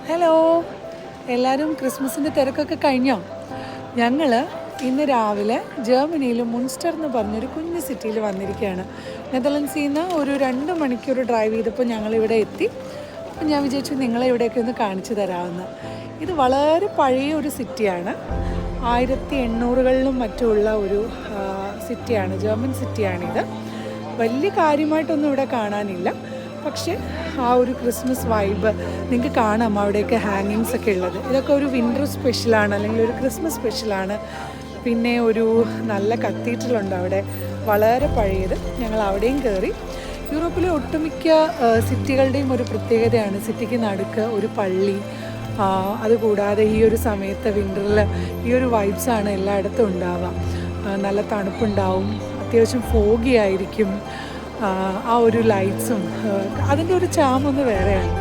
Hello, എല്ലാവരും ക്രിസ്മസിൻ്റെ തിരക്കൊക്കെ കഴിഞ്ഞോ? ഞങ്ങൾ ഇന്ന് രാവിലെ ജർമ്മനിയിൽ മുൻസ്റ്റർ എന്ന് പറഞ്ഞൊരു കുഞ്ഞു സിറ്റിയിൽ വന്നിരിക്കുകയാണ്. നെതർലൻഡ്സിൽ നിന്ന് ഒരു 2 മണിക്കൂർ ഡ്രൈവ് ചെയ്തപ്പോൾ ഞങ്ങളിവിടെ എത്തി. അപ്പം ഞാൻ വിചാരിച്ചു നിങ്ങളെ ഇവിടെയൊക്കെ ഒന്ന് കാണിച്ചു തരാമെന്ന്. ഇത് വളരെ പഴയ ഒരു സിറ്റിയാണ്. 1800കളിലും മറ്റുമുള്ള ഒരു സിറ്റിയാണ്, ജർമ്മൻ സിറ്റിയാണിത്. വലിയ കാര്യമായിട്ടൊന്നും ഇവിടെ കാണാനില്ല, പക്ഷേ ആ ഒരു ക്രിസ്മസ് വൈബ് നിങ്ങൾക്ക് കാണാം. അവിടെയൊക്കെ ഹാങ്ങിങ്സ് ഒക്കെ ഉള്ളത്. ഇതൊക്കെ ഒരു വിൻ്റർ സ്പെഷ്യലാണ്, അല്ലെങ്കിൽ ഒരു ക്രിസ്മസ് സ്പെഷ്യലാണ്. പിന്നെ ഒരു നല്ല കത്തീഡ്രലുണ്ട് അവിടെ, വളരെ പഴയത്. ഞങ്ങൾ അവിടെയും കയറി. യൂറോപ്പിലെ ഒട്ടുമിക്ക സിറ്റികളുടെയും ഒരു പ്രത്യേകതയാണ് സിറ്റിക്ക് നടുക്ക് ഒരു പള്ളി. അതുകൂടാതെ ഈ ഒരു സമയത്ത് വിൻ്ററിൽ ഈ ഒരു വൈബ്സാണ് എല്ലായിടത്തും ഉണ്ടാവുക. നല്ല തണുപ്പുണ്ടാവും, അത്യാവശ്യം ഫോഗി ആയിരിക്കും. ആ ഒരു ലൈറ്റ്സും അതിൻ്റെ ഒരു ചാമൊന്ന് വേറെയാണ്.